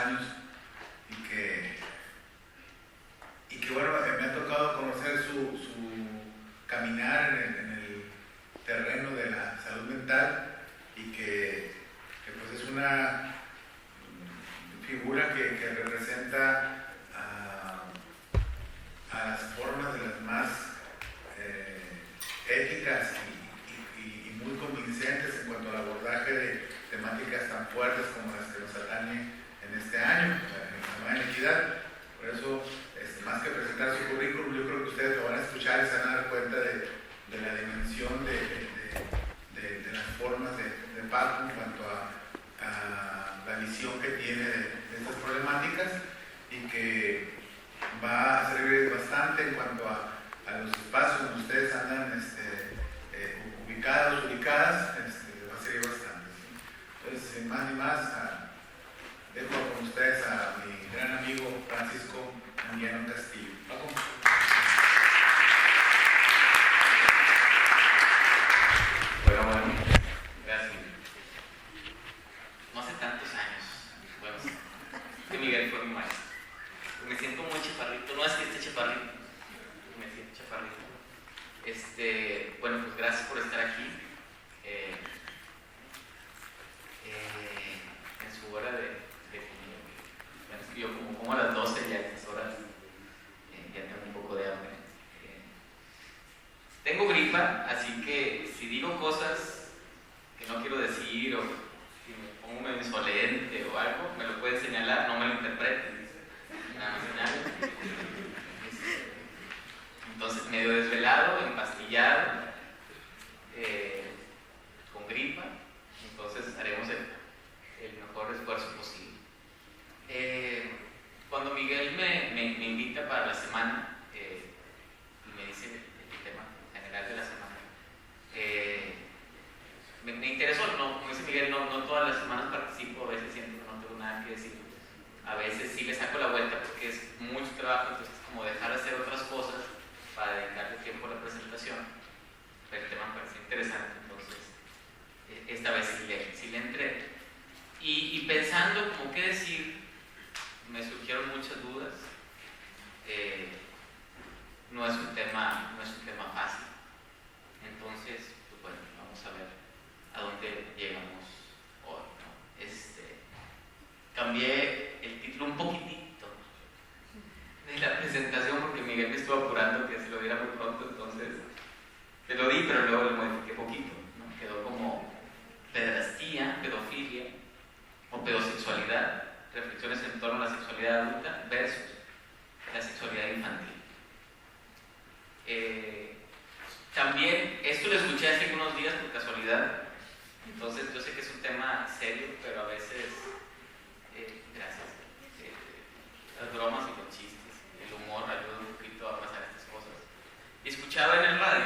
años y que bueno, me ha tocado conocer su caminar en el terreno de la salud mental y que pues es una figura que representa a las formas de las más éticas y muy convincentes en cuanto al abordaje de temáticas tan fuertes como las que nos atañen en este año, en la equidad. Por eso, más que presentar su currículum, yo creo que ustedes lo van a escuchar y se van a dar cuenta de la dimensión de las formas de Paco en cuanto a la visión que tiene de estas problemáticas y que va a servir bastante en cuanto a los espacios donde ustedes andan ubicadas, va a servir bastante, ¿sí? Entonces, sin más ni más, dejo con ustedes a mi gran amigo Francisco Anguiano Castillo. Paco. Bueno, gracias. No hace tantos años, bueno, que Miguel fue mi maestro. Me siento muy chaparrito, no es que esté chaparrito, me siento chaparrito. Bueno, pues gracias por estar aquí. En su hora de comida. Yo como a las 12 ya a estas horas ya tengo un poco de hambre. Tengo gripa, así que si digo cosas que no quiero decir o si me pongo medio insolente o algo, me lo pueden señalar, no me lo interpreten. Nada más señalen. Entonces, medio desvelado, empastillado, con gripa, entonces haremos el mejor esfuerzo posible. Cuando Miguel me invita para la semana y me dice el tema general de la semana, me interesó, no, como dice Miguel, no todas las semanas participo, a veces siento que no tengo nada que decir, a veces sí le saco la vuelta porque es mucho trabajo, entonces como dejar de hacer otras cosas para dedicarle tiempo a la presentación, pero el tema me pareció interesante, entonces esta vez sí le entré. Y pensando como qué decir, me surgieron muchas dudas. No es un tema fácil. Entonces, pues bueno, vamos a ver a dónde llegamos hoy, ¿no? Cambié el título un poquitito de la presentación porque Miguel me estuvo apurando que se lo diera muy pronto, entonces te lo di, pero luego le modifiqué poquito, ¿no? Quedó como pederastía, pedofilia o pedosexualidad, reflexiones en torno a la sexualidad adulta versus la sexualidad infantil. También, esto lo escuché hace algunos días por casualidad, entonces yo sé que es un tema serio, pero a veces, gracias, las bromas y los chistes, el humor ayuda un poquito a pasar estas cosas. Y escuchaba en el radio,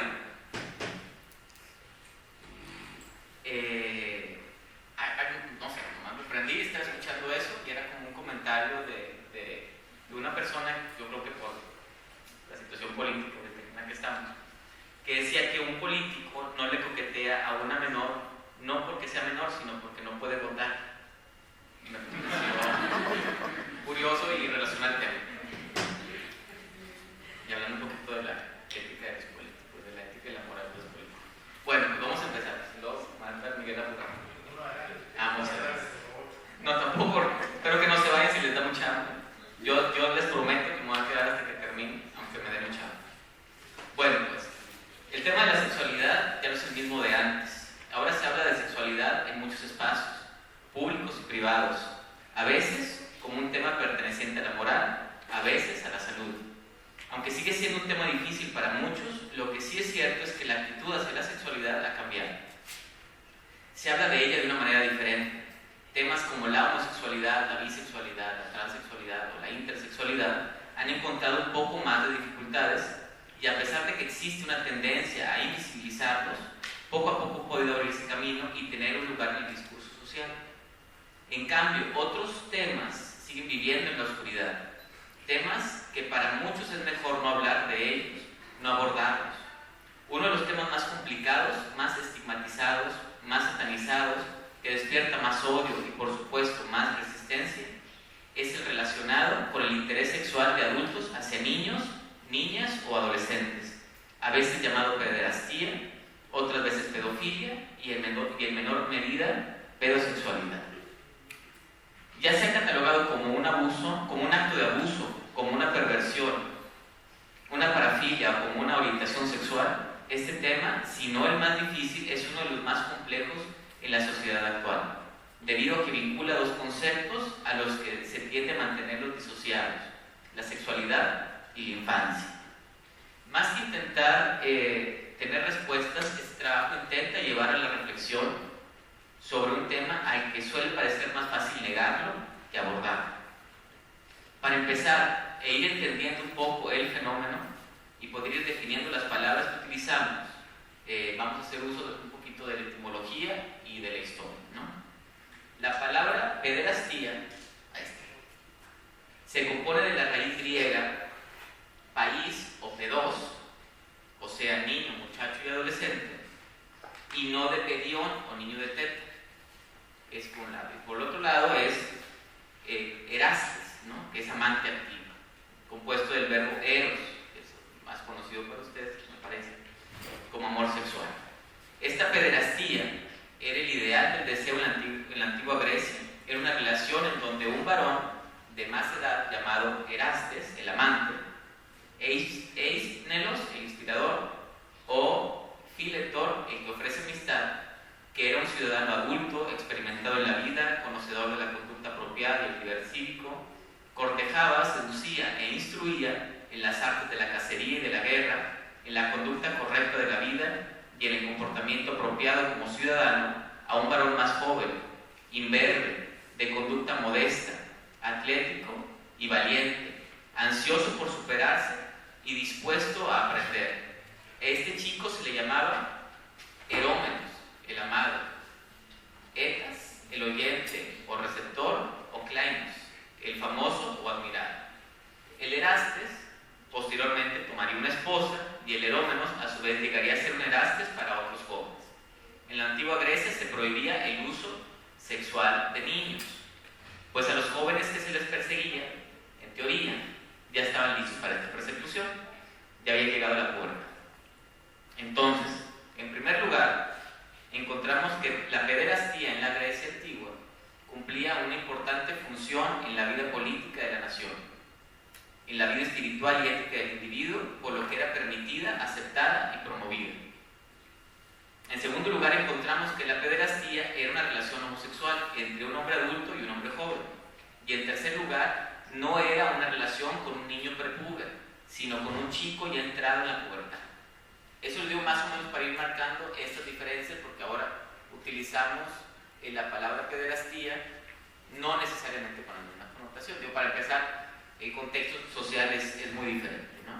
no sé, nomás me prendí, estaba escuchando eso y era como un comentario de una persona, yo creo que por la situación política en la que estamos, que decía que un político no le coquetea a una menor, no porque sea menor, sino porque no puede votar. Y me pareció curioso y relacionado al tema. Y hablando un poquito de la ética de los políticos, de la ética y la moral de los políticos. Bueno, pues vamos a empezar. Los manda Miguel Abogado. Muchas gracias. No, tampoco, espero que no se vayan si les da mucha hambre. Yo les prometo que me voy a quedar hasta que termine, aunque me dé mucha hambre. Bueno, pues, el tema de la sexualidad ya no es el mismo de antes. Ahora se habla de sexualidad en muchos espacios, públicos y privados, a veces como un tema perteneciente a la moral, a veces a la salud. Aunque sigue siendo un tema difícil para muchos, lo que sí es cierto es que la actitud hacia la sexualidad ha cambiado. Se habla de ella de una manera diferente. Temas como la homosexualidad, la bisexualidad, la transexualidad o la intersexualidad han encontrado un poco más de dificultades y a pesar de que existe una tendencia a invisibilizarlos, poco a poco ha podido abrirse camino y tener un lugar en el discurso social. En cambio, otros temas siguen viviendo en la oscuridad. Temas que para muchos es mejor no hablar de ellos, no abordarlos. Uno de los temas más complicados, más estigmatizados, más satanizados, que despierta más odio y por supuesto más resistencia, a veces llamado pederastía, otras veces pedofilia y en menor medida pedosexualidad. Ya sea catalogado como un abuso, como un acto de abuso, como una perversión, una parafilia o como una orientación sexual, este tema, si no el más difícil, es uno de los más complejos en la sociedad actual, debido a que vincula dos conceptos a los que se tiende a mantenerlos disociados: la sexualidad y la infancia. Más que intentar tener respuestas, este trabajo intenta llevar a la reflexión sobre un tema al que suele parecer más fácil negarlo que abordarlo. Para empezar, e ir entendiendo un poco el fenómeno y poder ir definiendo las palabras que utilizamos, vamos a hacer uso de un poquito de la etimología y de la historia, ¿no? La palabra pederastía se compone de la raíz griega país o pedos, o sea, niño, muchacho y adolescente, y no de pedión o niño de teta. Es por un lado. Y por el otro lado es erastes, ¿no? Que es amante activa, compuesto del verbo eros, que es más conocido para ustedes, me parece, como amor sexual. Esta pederastía era el ideal del deseo en la antigua Grecia. Era una relación en donde un varón de más edad, llamado erastes, el amante, eisnelos, el inspirador, o filetor, el que ofrece amistad, que era un ciudadano adulto, experimentado en la vida, conocedor de la conducta apropiada y el deber cívico, cortejaba, seducía e instruía en las artes de la cacería y de la guerra, en la conducta correcta de la vida y en el comportamiento apropiado como ciudadano a un varón más joven, imberbe, de conducta modesta, atlético y valiente, ansioso por superarse y dispuesto a aprender. A este chico se le llamaba erómenos, el amado, etas, el oyente o receptor, o klainos, el famoso o admirado. El erastes posteriormente tomaría una esposa y el erómenos a su vez llegaría a ser un erastes para otros jóvenes. En la antigua Grecia se prohibía el uso sexual de niños, pues a los jóvenes que se les perseguía, en teoría, ya estaban listos para esta persecución, ya había llegado a la puerta. Entonces, en primer lugar, encontramos que la pederastía en la Grecia antigua cumplía una importante función en la vida política de la nación, en la vida espiritual y ética del individuo, por lo que era permitida, aceptada y promovida. En segundo lugar, encontramos que la pederastía era una relación homosexual entre un hombre adulto y un hombre joven. Y en tercer lugar, no era una relación con un niño prepúber, sino con un chico ya entrado en la pubertad. Eso lo digo más o menos para ir marcando estas diferencias, porque ahora utilizamos la palabra pederastía no necesariamente con la misma connotación. Digo, para empezar, el contexto social es muy diferente, ¿no?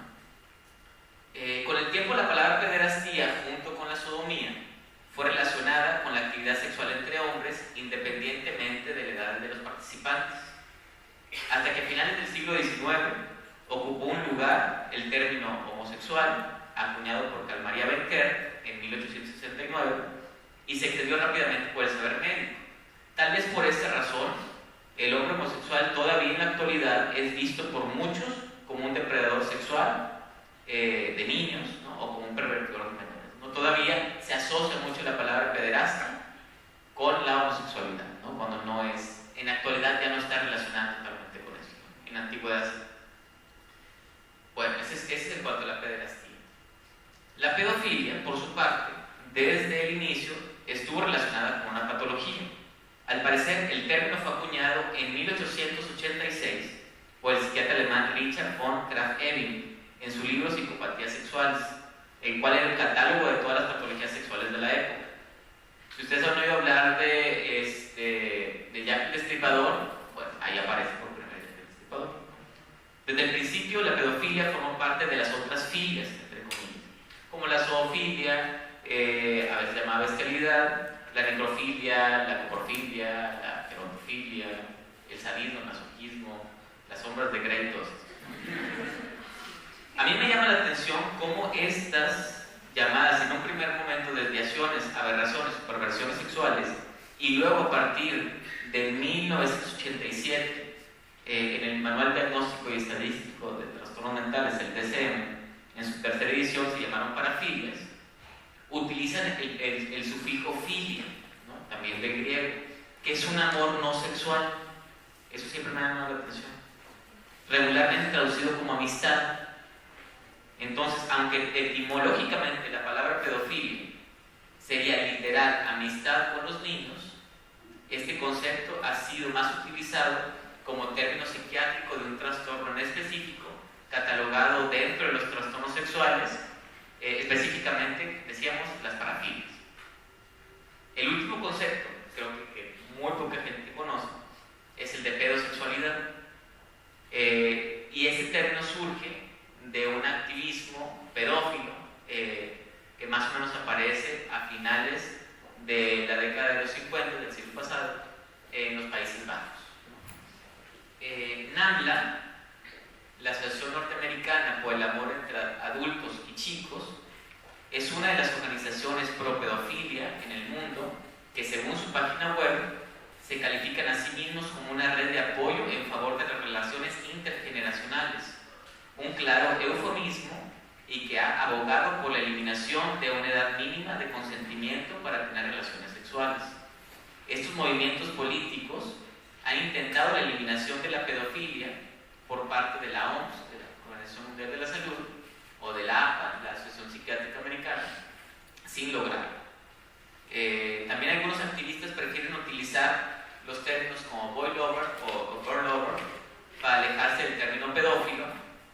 Con el tiempo, la palabra pederastía, junto con la sodomía, fue relacionada con la actividad sexual entre hombres, independientemente de la edad de los participantes. Hasta que a finales del siglo XIX ocupó un lugar el término homosexual, acuñado por Carl Maria Becker en 1869, y se extendió rápidamente por el saber médico. Tal vez por esta razón, el hombre homosexual todavía en la actualidad es visto por muchos como un depredador sexual de niños, ¿no? O como un pervertidor de menores, ¿no? Todavía se asocia mucho la palabra pederasta con la homosexualidad, ¿no? Cuando no es, en la actualidad ya no está relacionada totalmente con eso, ¿no? En la antigüedad sí. Bueno, ese es en cuanto a la pederastía. La pedofilia, por su parte, desde el inicio estuvo relacionada con una patología. Al parecer, el término fue acuñado en 1886 por el psiquiatra alemán Richard von Krafft-Ebing en su libro Psicopatías Sexuales, el cual era el catálogo de todas las patologías sexuales de la época. Si ustedes han oído hablar de Jack el Destripador, bueno, ahí aparece por primera vez Jack el Destripador. Desde el principio, la pedofilia formó parte de las otras filias, entre comillas, como la zoofilia, a veces llamada bestialidad, la necrofilia, la coporfilia, la gerontofilia, el sadismo, el masoquismo, las sombras de Grey, todos estos. A mí me llama la atención cómo estas llamadas en un primer momento desviaciones, aberraciones o perversiones sexuales, y luego a partir de 1987, en el Manual Diagnóstico y Estadístico de Trastornos Mentales, el DSM, en su tercera edición se llamaron parafilias, utilizan el sufijo filia, ¿no? También del griego, que es un amor no sexual. Eso siempre me ha llamado la atención. Regularmente traducido como amistad. Entonces, aunque etimológicamente la palabra pedofilia sería literal amistad con los niños, este concepto ha sido más utilizado como término psiquiátrico de un trastorno en específico, catalogado dentro de los trastornos sexuales, específicamente, decíamos, las parafilias. El último concepto, creo que muy poca gente conoce, es el de pedosexualidad. Y ese término surge de un activismo pedófilo que más o menos aparece a finales de la década de los 50 del siglo pasado en los Países Bajos. NAMBLA, la Asociación Norteamericana por el Amor entre Adultos y Chicos, es una de las organizaciones pro pedofilia en el mundo que, según su página web, se califican a sí mismos como una red de apoyo en favor de las relaciones intergeneracionales, un claro eufemismo, y que ha abogado por la eliminación de una edad mínima de consentimiento para tener relaciones sexuales. Estos movimientos políticos han intentado la eliminación de la pedofilia por parte de la OMS, de la Organización Mundial de la Salud, o de la APA, la Asociación Psiquiátrica Americana, sin lograrlo. También algunos activistas prefieren utilizar los términos como boy lover o girl lover para alejarse del término pedófilo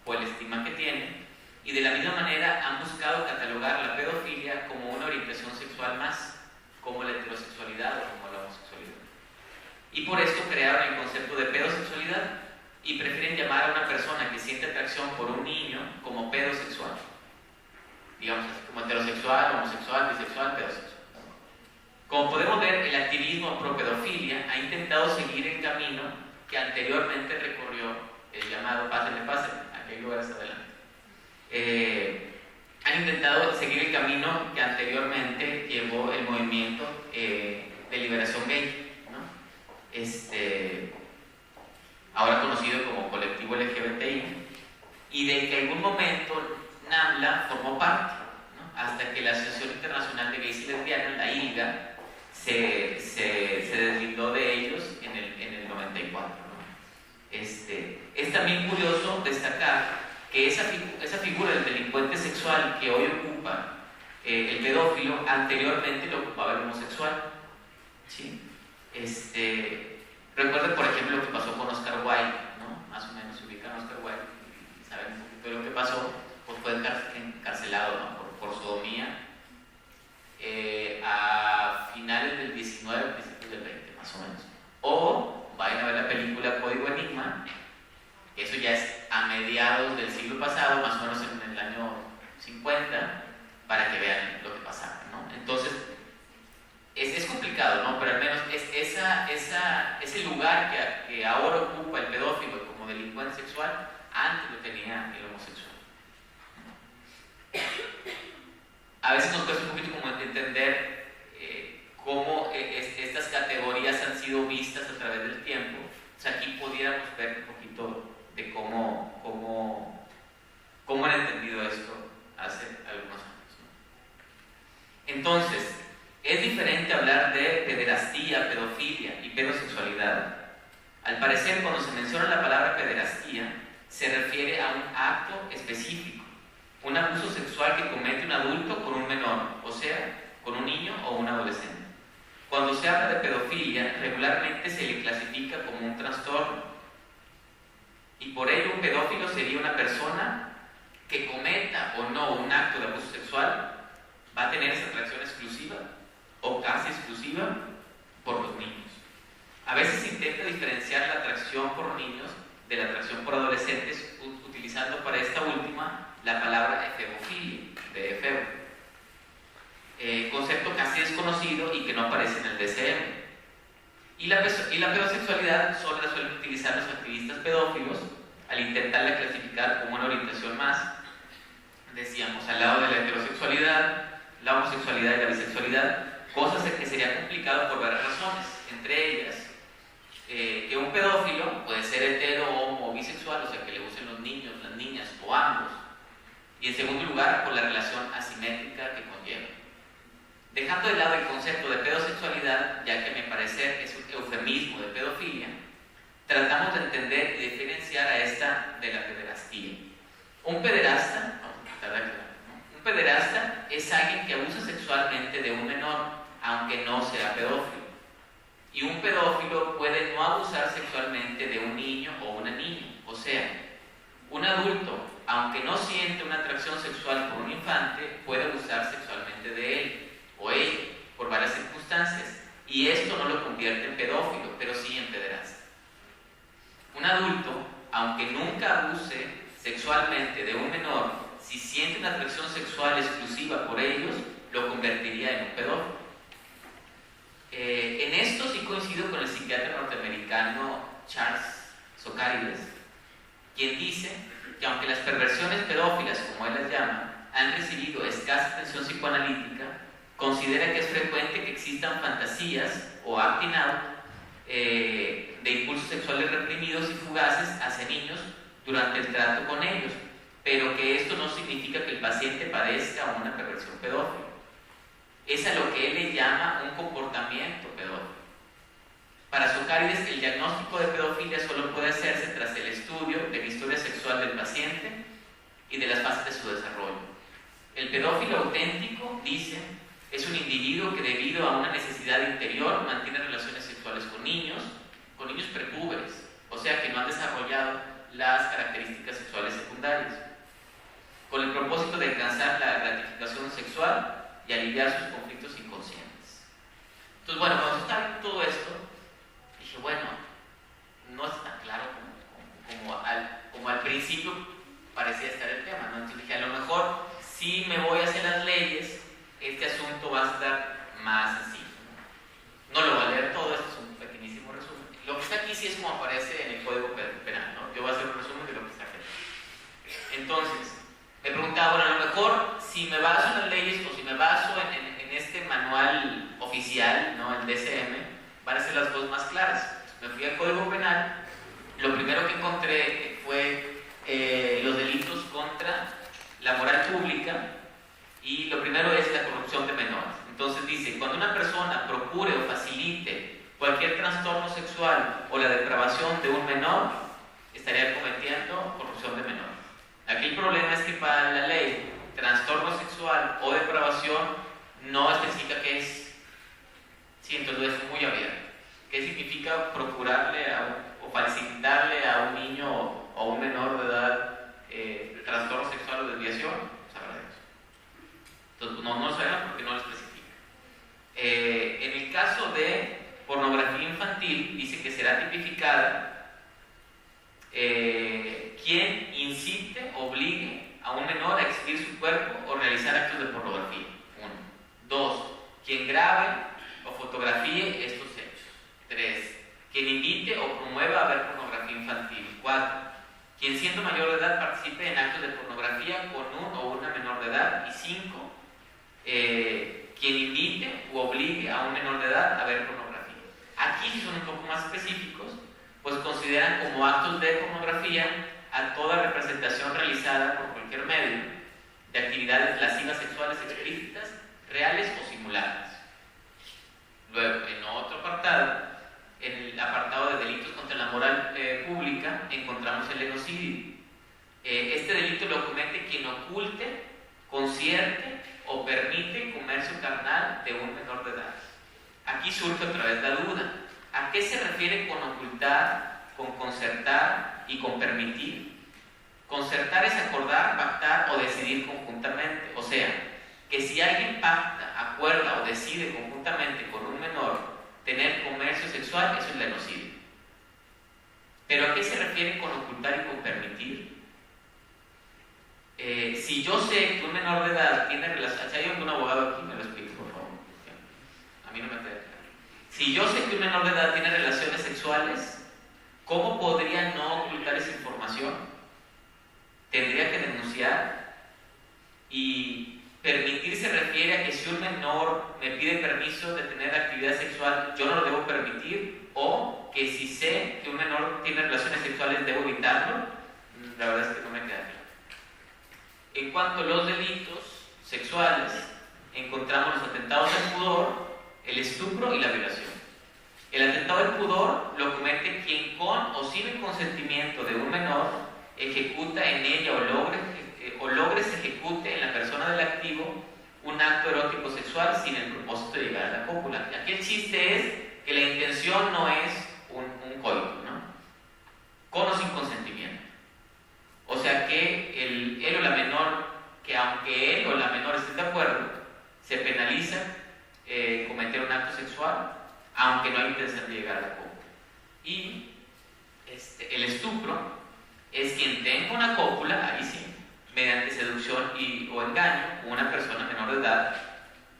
por el estigma que tiene, y de la misma manera han buscado catalogar la pedofilia como una orientación sexual más, como la heterosexualidad o como la homosexualidad. Y por esto crearon el concepto de pedosexualidad y prefieren llamar a una persona que siente atracción por un niño como pedosexual. Digamos así, como heterosexual, homosexual, bisexual, pedosexual. Como podemos ver, el activismo pro pedofilia ha intentado seguir el camino que anteriormente recorrió el llamado pásenle, aquí hay lugares adelante. Han intentado seguir el camino que anteriormente llevó el movimiento de liberación gay, ¿no? Ahora conocido como colectivo LGBTI, y de que en algún momento NAMBLA formó parte, ¿no? Hasta que la Asociación Internacional de Gays y Lesbianas, la ILGA, se deslindó de ellos en el 94, ¿no? Es también curioso destacar que esa figura del delincuente sexual que hoy ocupa el pedófilo, anteriormente lo ocupaba el homosexual, ¿sí? Recuerden, por ejemplo, lo que pasó con Oscar Wilde, ¿no? Más o menos se ubican a Oscar Wilde y saben un poquito de lo que pasó. Pues fue encarcelado, ¿no? por sodomía a finales del 19, principios del 20, más o menos. O vayan a ver la película Código Enigma. Eso ya es a mediados del siglo pasado, más o menos en el año 50, para que vean lo que pasaba, ¿no? Entonces, es complicado, ¿no? Pero al menos ese lugar que ahora ocupa el pedófilo como delincuente sexual, antes lo tenía el homosexual. A veces nos cuesta un poquito como entender cómo estas categorías han sido vistas a través del tiempo. O sea, aquí pudiéramos ver un poquito de cómo han entendido esto hace algunos años, ¿no? Entonces, es diferente hablar de pederastía, pedofilia y pedosexualidad. Al parecer, cuando se menciona la palabra pederastía, se refiere a un acto específico, un abuso sexual que comete un adulto con un menor, o sea, con un niño o un adolescente. Cuando se habla de pedofilia, regularmente se le clasifica como un trastorno. Y por ello, un pedófilo sería una persona que cometa o no un acto de abuso sexual, va a tener esa atracción exclusiva o casi exclusiva por los niños. A veces se intenta diferenciar la atracción por niños de la atracción por adolescentes, utilizando para esta última la palabra efebofilia, de efebo, concepto casi desconocido y que no aparece en el DSM. Y la pedosexualidad solo la suelen utilizar los activistas pedófilos al intentarla clasificar como una orientación más, decíamos, al lado de la heterosexualidad, la homosexualidad y la bisexualidad, cosas que sería complicado por varias razones, entre ellas que un pedófilo puede ser hetero, homo o bisexual, o sea que le gusten los niños, las niñas o ambos, Y en segundo lugar, por la relación asimétrica que conlleva. Dejando de lado el concepto de pedosexualidad, ya que a mi parecer es un eufemismo de pedofilia, tratamos de entender y diferenciar a esta de la pederastía. Un pederasta, un pederasta es alguien que abusa sexualmente de un menor, aunque no sea pedófilo. Y un pedófilo puede no abusar sexualmente de un niño o una niña. O sea, un adulto, aunque no siente una atracción sexual por un infante, puede abusar sexualmente de él o ella por varias circunstancias. Y esto no lo convierte en pedófilo, pero sí en pederasta. Un adulto, aunque nunca abuse sexualmente de un menor, si siente una atracción sexual exclusiva por ellos, lo convertiría en un pedófilo. En esto sí coincido con el psiquiatra norteamericano Charles Socarides, quien dice que aunque las perversiones pedófilas, como él las llama, han recibido escasa atención psicoanalítica, considera que es frecuente que existan fantasías o acting out de impulsos sexuales reprimidos y fugaces hacia niños durante el trato con ellos, pero que esto no significa que el paciente padezca una perversión pedófila. Es a lo que él le llama un comportamiento pedófilo. Para Socarides, el diagnóstico de pedofilia solo puede hacerse tras el estudio de la historia sexual del paciente y de las fases de su desarrollo. El pedófilo auténtico, dice, es un individuo que debido a una necesidad interior mantiene relaciones sexuales con niños prepúberes, o sea que no han desarrollado las características sexuales secundarias, con el propósito de alcanzar la gratificación sexual y aliviar sus conflictos inconscientes. Entonces, bueno, cuando yo estaba viendo todo esto, dije, bueno, no es tan claro como al principio parecía estar el tema, ¿no? Entonces dije, a lo mejor si me voy hacia las leyes, este asunto va a estar más así. No lo voy a leer todo, esto es un pequeñísimo resumen. Lo que está aquí sí es como aparece en el Código Penal, ¿no? Yo voy a hacer un resumen de lo que está aquí. Entonces, me preguntaba, bueno, a lo mejor si me baso en las leyes o si me baso en este manual oficial, ¿no? El DSM, van a ser las cosas más claras. Me fui al Código Penal, lo primero que encontré fue los delitos contra la moral pública, y lo primero es la corrupción de menores. Entonces dice, cuando una persona procure o facilite cualquier trastorno sexual o la depravación de un menor, estaría cometiendo corrupción de menores. Aquí el problema es que para la ley, trastorno sexual o depravación no especifica qué es. Sí, entonces es muy abierto. ¿Qué significa procurarle o facilitarle a un niño o un menor de edad trastorno sexual o desviación? Sabrá de eso. Entonces no lo sabemos porque no lo especifica. En el caso de pornografía infantil, dice que será tipificada quien incite, obligue a un menor a exhibir su cuerpo o realizar actos de pornografía. 1. 2. Quien grabe o fotografíe estos hechos. 3. Quien invite o promueva a ver pornografía infantil. 4. Quien siendo mayor de edad participe en actos de pornografía con un o una menor de edad. Y 5. Quien invite u obligue a un menor de edad a ver pornografía. Aquí, si son un poco más específicos, pues consideran como actos de pornografía a toda representación realizada por cualquier medio de actividades lascivas sexuales explícitas, reales o simuladas. Luego, en otro apartado, en el apartado de delitos contra la moral pública, encontramos el genocidio. Este delito lo comete quien oculte, concierte o permite comercio carnal de un menor de edad. Aquí surge otra vez la duda. ¿A qué se refiere con ocultar, con concertar y con permitir? Concertar es acordar, pactar o decidir conjuntamente. O sea, que si alguien pacta, acuerda o decide conjuntamente con un menor tener comercio sexual, eso es genocidio. ¿Pero a qué se refiere con ocultar y con permitir? Si yo sé que un menor de edad tiene relaciones... Si hay algún abogado aquí, me lo explique, por favor. A mí no me queda claro. Si yo sé que un menor de edad tiene relaciones sexuales, ¿cómo podría no ocultar esa información? Tendría que denunciar. Y permitir se refiere a que si un menor me pide permiso de tener actividad sexual, yo no lo debo permitir, o que si sé que un menor tiene relaciones sexuales, debo evitarlo. La verdad es que no me queda claro. En cuanto a los delitos sexuales, encontramos los atentados al pudor, el estupro y la violación. El atentado al pudor lo comete quien con o sin el consentimiento de un menor ejecuta en ella o logre se ejecute en la persona del activo un acto erótico sexual sin el propósito de llegar a la cópula. Aquí el chiste es que la intención no es un coito, ¿no? Con o sin consentimiento. O sea que él o la menor, que aunque él o la menor estén de acuerdo, se penaliza cometer un acto sexual aunque no hay intención de llegar a la cópula. Y el estupro es quien tenga una cópula, ahí sí, mediante seducción o engaño, una persona menor de edad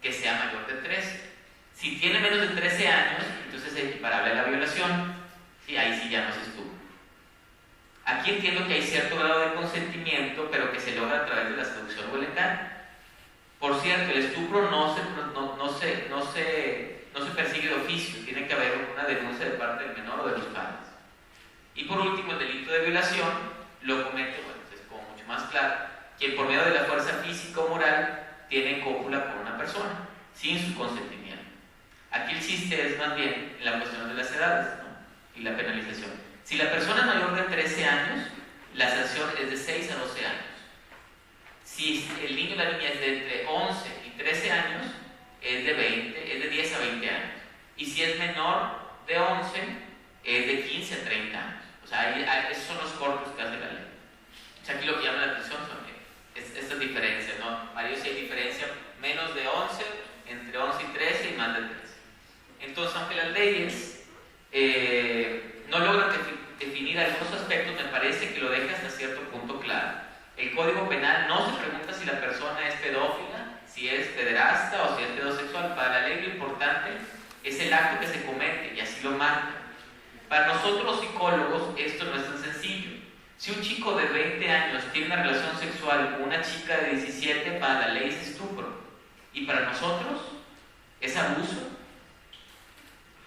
que sea mayor de 13. Si tiene menos de 13 años, entonces es equiparable a la violación, ¿sí? Ahí sí ya no es estupro. Aquí entiendo que hay cierto grado de consentimiento, pero que se logra a través de la seducción o el engaño. Por cierto, el estupro no se persigue de oficio, tiene que haber una denuncia de parte del menor o de los padres. Y por último, el delito de violación lo comete, bueno, es como mucho más claro, quien por medio de la fuerza física o moral tiene cópula con una persona, sin su consentimiento. Aquí el chiste es más bien en la cuestión de las edades, ¿no? Y la penalización. Si la persona es mayor de 13 años, la sanción es de 6 a 12 años. Si el niño o la niña es de entre 11 y 13 años, es de 10 a 20 años. Y si es menor de 11, es de 15 a 30 años. O sea, esos son los cortos que hace la ley. O sea, aquí lo que llama la atención son estas diferencias, ¿no? Mario, si hay diferencia menos de 11, entre 11 y 13 y más de 13. Entonces, aunque las leyes no logran definir algunos aspectos, me parece que lo deja hasta cierto punto claro. El Código Penal no se pregunta si la persona es pedófila, si es pederasta o si es pedosexual. Para la ley lo importante es el acto que se comete y así lo marca. Para nosotros los psicólogos esto no es tan sencillo. Si un chico de 20 años tiene una relación sexual con una chica de 17, para la ley es estupro. Y para nosotros es abuso.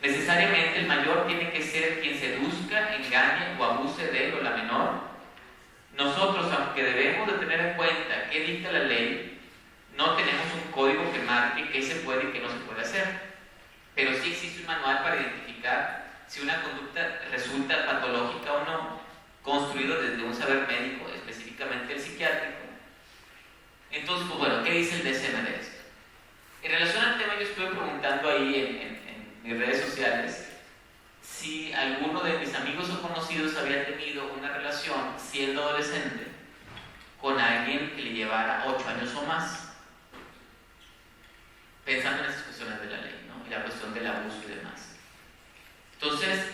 Necesariamente el mayor tiene que ser quien seduzca, engañe o abuse de él o la menor. Nosotros, aunque debemos de tener en cuenta qué dicta la ley, no tenemos un código que marque qué se puede y qué no se puede hacer. Pero sí existe un manual para identificar si una conducta resulta patológica o no, construido desde un saber médico, específicamente el psiquiátrico. Entonces, pues bueno, ¿qué dice el DSM de esto? En relación al tema, yo estuve preguntando ahí en mis redes sociales si alguno de mis amigos o conocidos había tenido una relación siendo adolescente con alguien que le llevara 8 años o más, pensando en estas cuestiones de la ley, ¿no? Y la cuestión del abuso y demás. Entonces,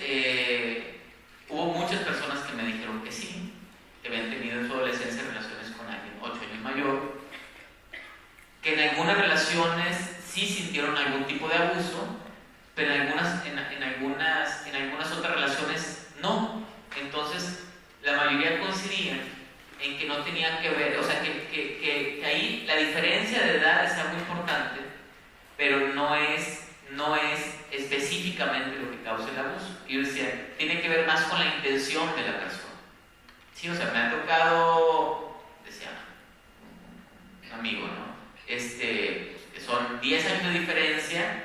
hubo muchas personas que me dijeron que sí, que habían tenido en su adolescencia relaciones con alguien 8 años mayor, que en algunas relaciones sí sintieron algún tipo de abuso, pero en algunas otras relaciones no. Entonces, la mayoría coincidían en que no tenía que ver, o sea, que ahí la diferencia de edad es algo importante, pero no es específicamente lo que causa el abuso. Y yo decía, tiene que ver más con la intención de la persona. Sí, o sea, me ha tocado, decía un amigo, ¿no? Son 10 años de diferencia,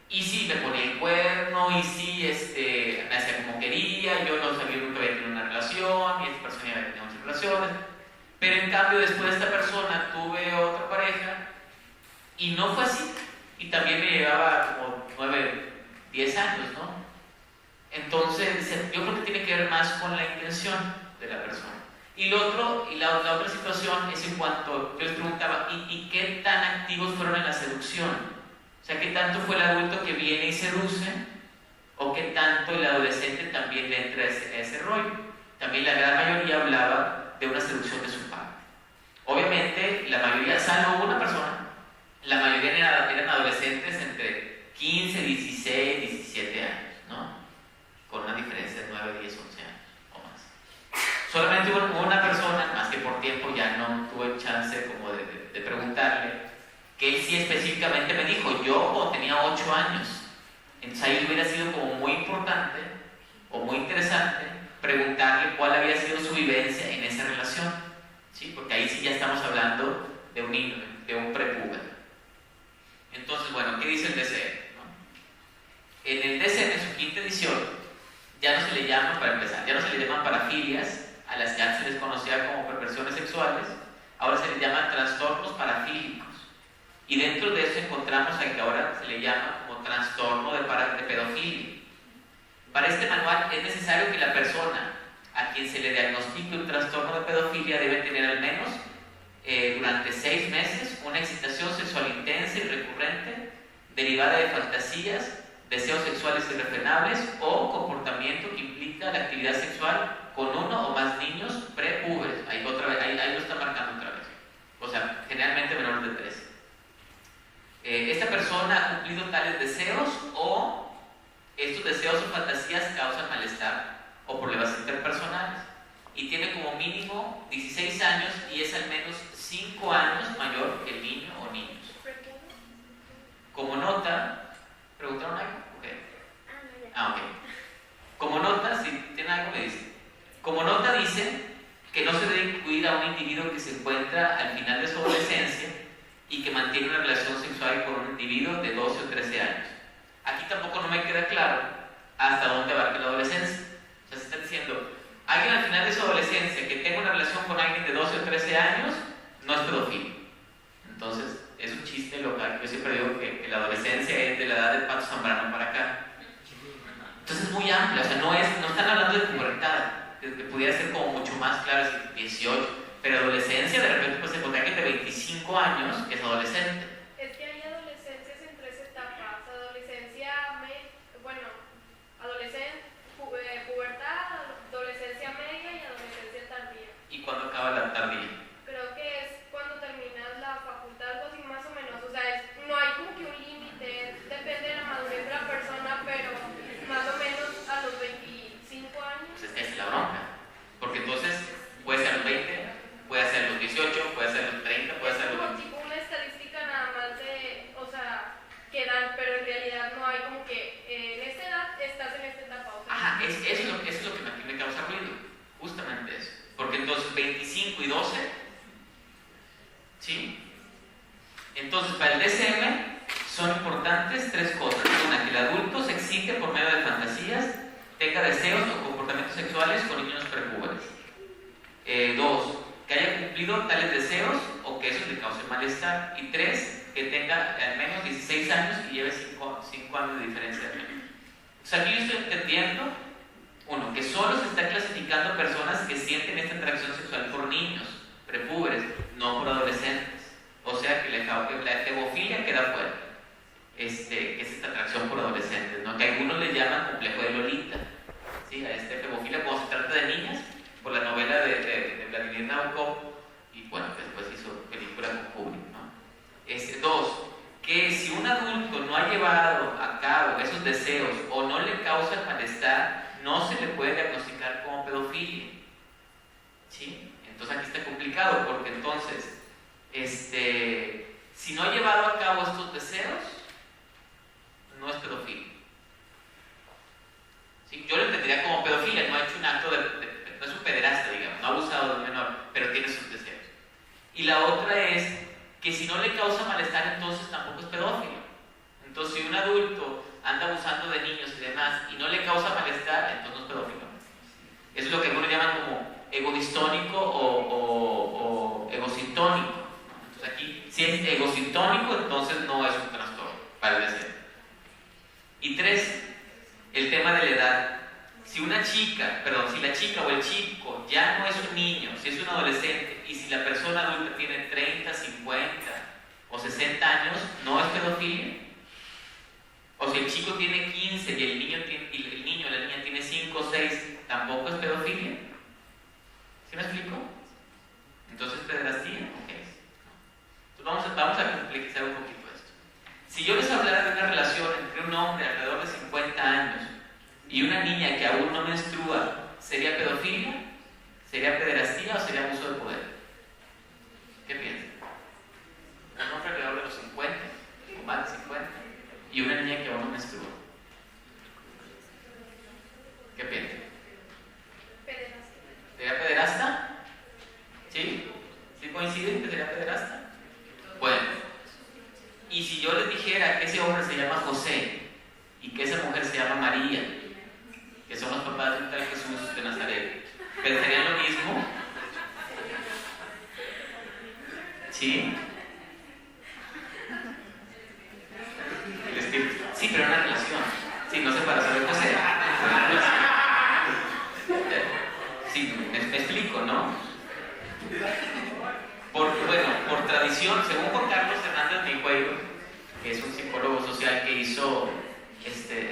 y sí, me ponía el cuerno, y sí, me hacía como quería, yo no sabía nunca había tenido una relación, y esta persona ya había tenido muchas relaciones, pero en cambio después de esta persona tuve otra pareja, y no fue así, y también me llevaba como 9, 10 años, ¿no? Entonces, yo creo que tiene que ver más con la intención de la persona. Y la otra situación es en cuanto, yo les preguntaba, ¿y qué tan activos fueron en la seducción? O sea, ¿qué tanto fue el adulto que viene y seduce? ¿O qué tanto el adolescente también le entra a ese rollo? También la gran mayoría hablaba de una seducción de su parte. Obviamente, la mayoría, salvo una persona, la mayoría eran adolescentes entre 15, 16, 17 años, ¿no? Con una diferencia de 9, 10, 11 años o más. Solamente hubo una persona, más que por tiempo ya no tuve chance como de preguntarle, que él sí específicamente me dijo, yo cuando tenía 8 años. Entonces ahí hubiera sido como muy importante o muy interesante preguntarle cuál había sido su vivencia en esa relación. ¿sí? Porque ahí sí ya estamos hablando de un niño, de un prepúber. Entonces, bueno, ¿qué dice el DSM? En el DSM, en su quinta edición, ya no se le llama, para empezar, ya no se le llaman parafilias a las que antes se les conocía como perversiones sexuales, ahora se les llaman trastornos parafílicos. Y dentro de eso encontramos a que ahora se le llama como trastorno de pedofilia. Para este manual es necesario que la persona a quien se le diagnostique un trastorno de pedofilia debe tener al menos durante 6 meses una excitación sexual intensa y recurrente derivada de fantasías, deseos sexuales irrefrenables o comportamiento que implica la actividad sexual con uno o más niños prepúberes. Ahí lo está marcando otra vez. O sea, generalmente menores de 13. Esta persona ha cumplido tales deseos o estos deseos o fantasías causan malestar o problemas interpersonales y tiene como mínimo 16 años y es al menos 5 años mayor que el niño o niños. Como nota, ¿preguntaron algo? Okay. Ok. Como nota, si tiene algo me dice. Como nota dice que no se debe incluir a un individuo que se encuentra al final de su adolescencia y que mantiene una relación sexual con un individuo de 12 o 13 años. Aquí tampoco no me queda claro hasta dónde abarca la adolescencia. O sea, se está diciendo, alguien al final de su adolescencia que tenga una relación con alguien de 12 o 13 años no es pedofilia. Entonces, es un chiste local. Yo siempre digo que la adolescencia es de la edad del Pato Zambrano para acá. Entonces es muy amplia, o sea, no están hablando de pubertad, que pudiera ser como mucho más claro, 18, pero adolescencia de repente pues se encuentra que de 25 años que es adolescente. Es que hay adolescencias en 3 etapas, pubertad, adolescencia media y adolescencia tardía. ¿Y cuándo acaba la tardía? Creo que es cuando terminas la facultad, algo así más o menos, o sea, no hay como que un límite, depende de la madurez de la persona, pero más o menos a los 25 años. Pues esa es la bronca, porque entonces puede ser a los 20, puede ser a los 18, puede ser a los 30, puede ser a los 20. Es como tipo una estadística nada más de, o sea, que dan, pero en realidad no hay como que en esta edad estás en esta etapa. O sea, Ajá, eso es lo que aquí me causa ruido, justamente eso, porque entonces 25 y 12, ¿sí? Entonces para el DSM son importantes 3 cosas. Una, que el adulto se excite por medio de fantasías, tenga deseos o comportamientos sexuales con niños prepúberes. 2, que haya cumplido tales deseos o que eso le cause malestar. Y 3, que tenga al menos 16 años y lleve 5 años de diferencia de medio. O sea, aquí yo estoy entendiendo, uno, que solo se está clasificando personas que sienten esta atracción sexual por niños prepúberes, no por adolescentes. O sea, que la efebofilia queda fuera. Que es esta atracción por adolescentes, ¿no? Que algunos le llaman complejo de Lolita, ¿sí? A esta efebofilia cuando se trata de niñas, por la novela de Vladimir Nabokov, y bueno, después hizo película con Kubrick, ¿no? 2, que si un adulto no ha llevado a cabo esos deseos o no le causa el malestar, no se le puede diagnosticar como pedofilia, ¿sí? Entonces aquí está complicado, porque entonces, si no ha llevado a cabo estos deseos, no es pedofilia. ¿Sí? Yo lo entendería como pedofilia, no ha hecho un acto no es un pederasta, digamos, no ha abusado de un menor, pero tiene sus deseos. Y la otra es que si no le causa malestar, entonces tampoco es pedófilo. Entonces, si un adulto anda abusando de niños y demás y no le causa malestar, entonces no es pedófilo. Eso es lo que algunos llaman como egodistónico o egosintónico. Entonces aquí, si es egosintónico, entonces no es un trastorno, parece ser. Y 3, el tema de la edad. Si la chica o el chico ya no es un niño, si es un adolescente, y si la persona adulta tiene 30, 50 o 60 años, no es pedofilia. O si el chico tiene 15 y el niño o la niña tiene 5 o 6, tampoco es pedofilia. ¿Sí me explico? Entonces, ¿pederastía? ¿Qué es? Entonces vamos a complejizar un poquito esto. Si yo les hablara de una relación entre un hombre alrededor de 50 años y una niña que aún no menstrua, ¿sería pedofilia? ¿Sería pederastía o sería abuso de poder? ¿Qué piensan? Un hombre alrededor de los 50 o más de 50 y una niña que aún no menstrua. ¿Qué piensan? pederasta. ¿Sería pederasta? ¿Sí? Y si yo les dijera que ese hombre se llama José y que esa mujer se llama María, que son los papás de un tal Jesús de Nazaret, ¿pensarían lo mismo? ¿Sí? El espíritu. Sí, pero una relación. Sí, no separación de José. Una relación. Sí, me explico, ¿no? Por tradición, según Juan Carlos Hernández Mijueiro, que es un psicólogo social que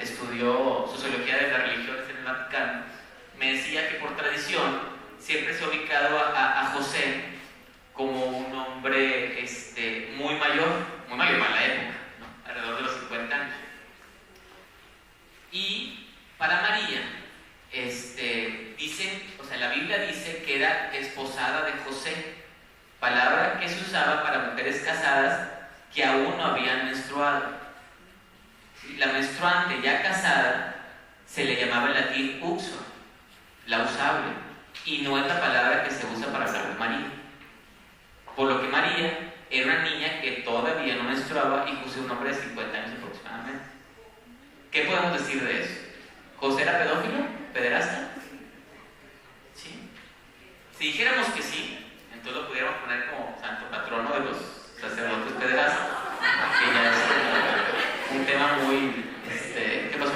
estudió sociología de las religiones en el Vaticano, me decía que por tradición siempre se ha ubicado a José como un hombre muy mayor para la época, ¿no? Alrededor de los 50 años. Y para María, la Biblia dice que era esposada de José, palabra que se usaba para mujeres casadas que aún no habían menstruado. La menstruante ya casada se le llamaba en latín uxor, la usable, y no es la palabra que se usa para hablar de María. Por lo que María era una niña que todavía no menstruaba y José un hombre de 50 años aproximadamente. ¿Qué podemos decir de eso? ¿José era pedófilo? ¿Pederasta? ¿Sí? Si dijéramos que sí, entonces lo pudiéramos poner como santo patrono de los sacerdotes pederastas, que ya es un tema muy... ¿Qué pasó?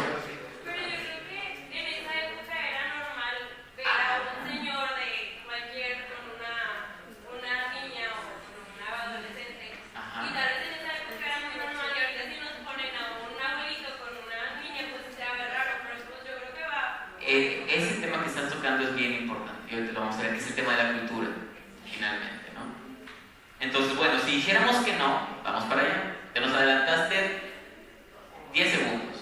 Pero yo creo que en esa época era normal ver a un señor de cualquier, con una niña o con una adolescente. Ajá. Y tal vez en esa época era muy normal, y ahorita si nos ponen a un abuelito con una niña, pues se ve raro, pero pues yo creo que va. Ese tema que estás tocando es bien importante, y ahorita lo vamos a ver, que es el tema de la cultura, finalmente, ¿no? Entonces, bueno, si dijéramos que no, vamos para allá. Te nos adelantaste 10 segundos.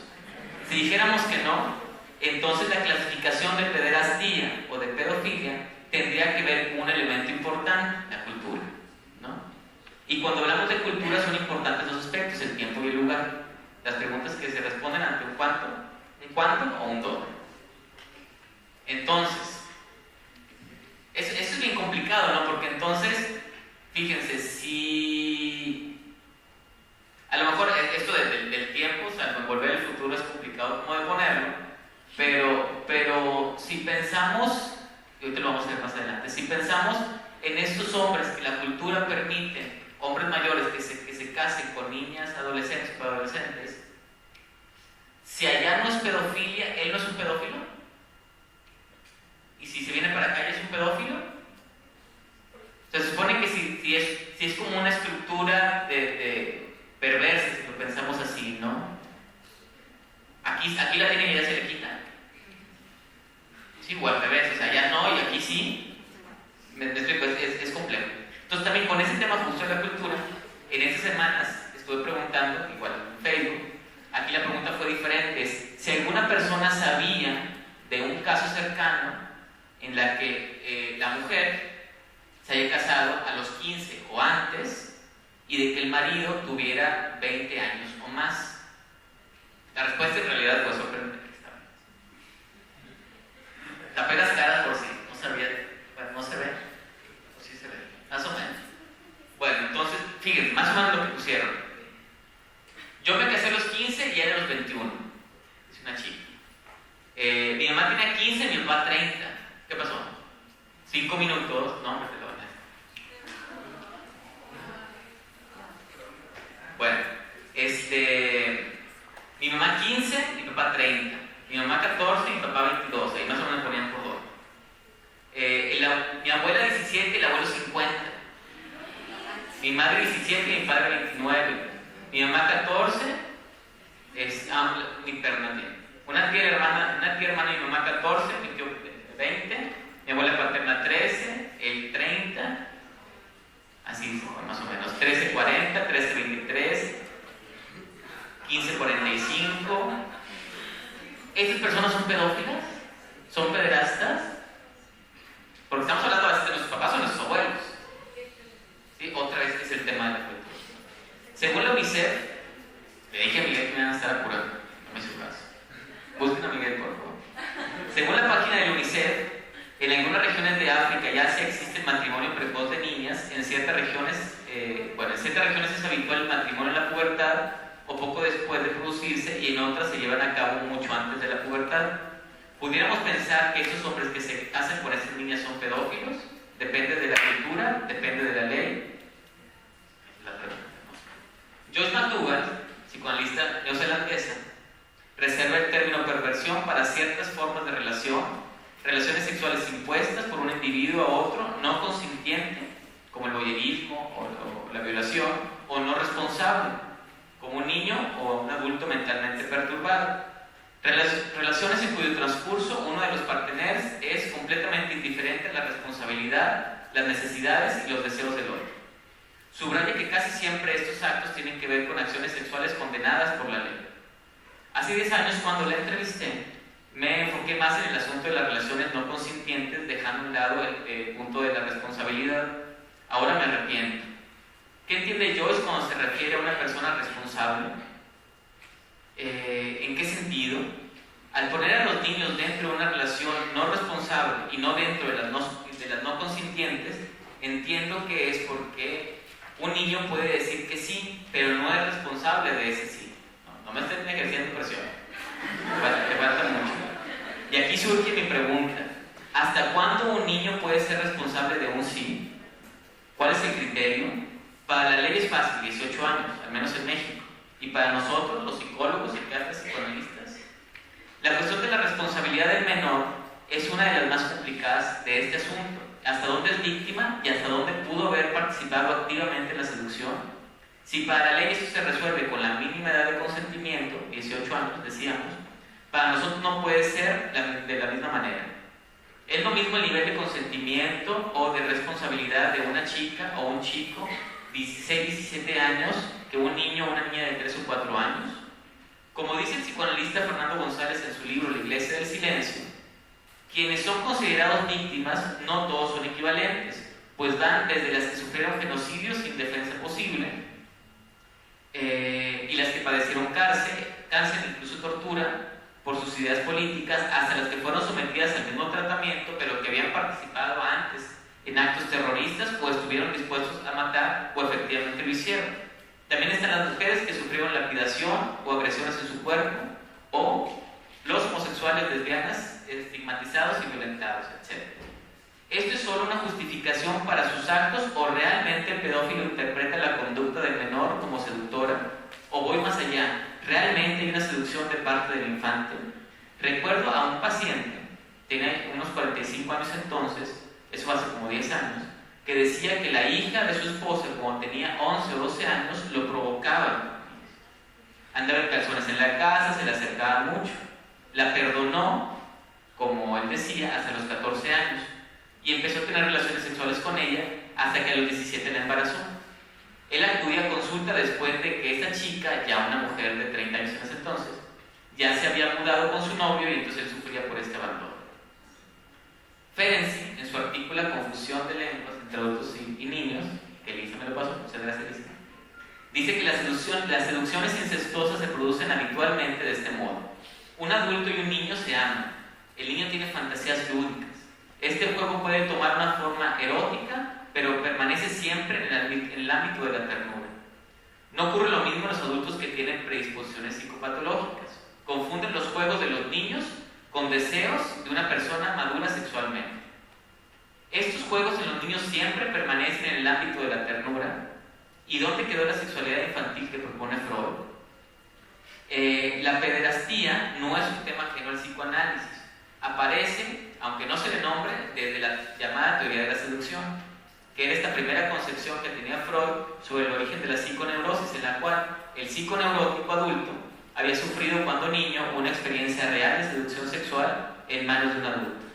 Si dijéramos que no, entonces la clasificación de pederastía o de pedofilia tendría que ver con un elemento importante, la cultura, ¿no? Y cuando hablamos de cultura son importantes dos aspectos, el tiempo y el lugar. Las preguntas que se responden ante un cuánto o un dónde. Entonces, eso es bien complicado, ¿no? Porque entonces, fíjense, si... A lo mejor esto del tiempo, o sea, volver al futuro es complicado como de ponerlo, pero si pensamos, y ahorita lo vamos a ver más adelante, si pensamos en estos hombres que la cultura permite, hombres mayores que se casen con niñas, adolescentes o adolescentes, si allá no es pedofilia, él no es un pedófilo. Y si se viene para acá, ¿ya es un pedófilo? Se supone que si es como una estructura de perversa, si lo pensamos así, ¿no? Aquí la tienen y ya se le quita. Sí, o al revés, o sea, ya no y aquí sí. Me explico, es complejo. Entonces también con ese tema justo de la cultura, en estas semanas estuve preguntando, igual en Facebook, aquí la pregunta fue diferente, es si alguna persona sabía de un caso cercano en la que la mujer se haya casado a los 15 o antes y de que el marido tuviera 20 años o más. La respuesta en realidad fue sorprendente. Apenas caras por si no sabía, bueno, no se ve, o sí se ve, más o menos. Bueno, entonces, fíjense, más o menos lo que pusieron. Yo me casé a los 15 y era a los 21. Es una chica. Mi mamá tenía 15, mi papá 30. ¿Qué pasó? 5 minutos, no, me te lo van a decir. Bueno, mi mamá 15, mi papá 30. Mi mamá 14 y mi papá 22. Ahí más o menos ponían por dos. Mi abuela 17 y el abuelo 50. Mi madre 17 y mi padre 29. Mi mamá 14. Mi perdón, una tía hermana y mi mamá 14, mi tío 20. Mi abuela paterna 13, el 30. Así más o menos. 13:40, 13:23, 15:45. ¿Estas personas son pedófilas? ¿Son pederastas? Porque estamos hablando a veces de nuestros papás o nuestros abuelos. ¿Sí? Otra vez es el tema de la cultura. Según la UNICEF, le dije a Miguel que me iban a estar apurando, no me hizo caso. Busquen a Miguel, por favor. Según la página de la UNICEF, en algunas regiones de África ya se existe el matrimonio precoz de niñas, en ciertas regiones en ciertas regiones es habitual el matrimonio en la pubertad o poco después de producirse, y en otras se llevan a cabo mucho antes de la pubertad. ¿Pudiéramos pensar que estos hombres que se casan con esas niñas son pedófilos? ¿Depende de la cultura? ¿Depende de la ley? La pregunta. Joyce McDougall, psicoanalista neozelandesa, reserva el término perversión para ciertas formas de relaciones sexuales impuestas por un individuo a otro, no consintiente, como el voyerismo o la violación, o no responsable, como un niño o un adulto mentalmente perturbado. Relaciones en cuyo transcurso uno de los parteneros es completamente indiferente a la responsabilidad, las necesidades y los deseos del otro. Subraya que casi siempre estos actos tienen que ver con acciones sexuales condenadas por la ley. Hace 10 años, cuando la entrevisté, me enfoqué más en el asunto de las relaciones no consintientes, dejando a un lado el punto de la responsabilidad. Ahora me arrepiento. ¿Qué entiende Joyce cuando se refiere a una persona responsable? ¿En qué sentido? Al poner a los niños dentro de una relación no responsable y no dentro de las no consintientes, entiendo que es porque un niño puede decir que sí, pero no es responsable de ese sí. No me estén ejerciendo presión. Te falta mucho. Y aquí surge mi pregunta: ¿hasta cuándo un niño puede ser responsable de un sí? ¿Cuál es el criterio? Para la ley es fácil, 18 años, al menos en México. Y para nosotros, los psicólogos, psiquiatras, psicoanalistas, la cuestión de la responsabilidad del menor es una de las más complicadas de este asunto. ¿Hasta dónde es víctima y hasta dónde pudo haber participado activamente en la seducción? Si para la ley eso se resuelve con la mínima edad de consentimiento, 18 años decíamos, para nosotros no puede ser de la misma manera. Es lo mismo el nivel de consentimiento o de responsabilidad de una chica o un chico 16, 17 años que un niño o una niña de 3 o 4 años. Como dice el psicoanalista Fernando González en su libro La Iglesia del Silencio, quienes son considerados víctimas no todos son equivalentes, pues van desde las que sufrieron genocidio sin defensa posible y las que padecieron cárcel, incluso tortura por sus ideas políticas, hasta las que fueron sometidas al mismo tratamiento pero que habían participado antes en actos terroristas o estuvieron dispuestos a matar o efectivamente lo hicieron. También están las mujeres que sufrieron lapidación o agresiones en su cuerpo, o los homosexuales, lesbianas, estigmatizados y violentados, etc. ¿Esto es solo una justificación para sus actos o realmente el pedófilo interpreta la conducta del menor como seductora? ¿O voy más allá? ¿Realmente hay una seducción de parte del infante? Recuerdo a un paciente, tiene unos 45 años entonces, eso hace como 10 años, que decía que la hija de su esposa, cuando tenía 11 o 12 años, lo provocaba. Andaba en calzones en la casa, se le acercaba mucho. La perdonó, como él decía, hasta los 14 años y empezó a tener relaciones sexuales con ella hasta que a los 17 la embarazó. Él acudía a consulta después de que esa chica, ya una mujer de 30 años en ese entonces, ya se había mudado con su novio y entonces él sufría por este abandono. Ferenczi, en su artículo Confusión de lenguas entre adultos y niños, que Elisa me lo pasó, muchas gracias Elisa, dice que las seducciones incestuosas se producen habitualmente de este modo. Un adulto y un niño se aman. El niño tiene fantasías lúdicas. Este juego puede tomar una forma erótica, pero permanece siempre en el ámbito de la ternura. No ocurre lo mismo en los adultos que tienen predisposiciones psicopatológicas. Confunden los juegos de los niños con deseos de una persona madura sexualmente. Estos juegos en los niños siempre permanecen en el ámbito de la ternura. ¿Y dónde quedó la sexualidad infantil que propone Freud? La pederastía no es un tema ajeno al psicoanálisis. Aparece, aunque no se le nombre, desde la llamada teoría de la seducción, que era esta primera concepción que tenía Freud sobre el origen de la psiconeurosis, en la cual el psiconeurótico adulto había sufrido cuando niño una experiencia real de seducción sexual en manos de un adulto.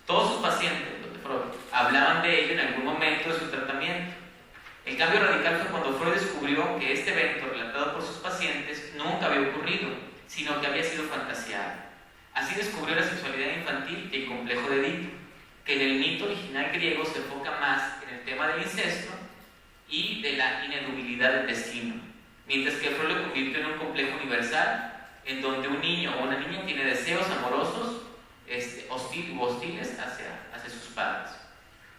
Todos sus pacientes, los de Freud, hablaban de ello en algún momento de su tratamiento. El cambio radical fue cuando Freud descubrió que este evento relatado por sus pacientes nunca había ocurrido, sino que había sido fantaseado. Así descubrió la sexualidad infantil y el complejo de Edipo, que en el mito original griego se enfoca más en el tema del incesto y de la ineludibilidad del destino, mientras que Freud lo convirtió en un complejo universal en donde un niño o una niña tiene deseos amorosos hostiles hacia sus padres.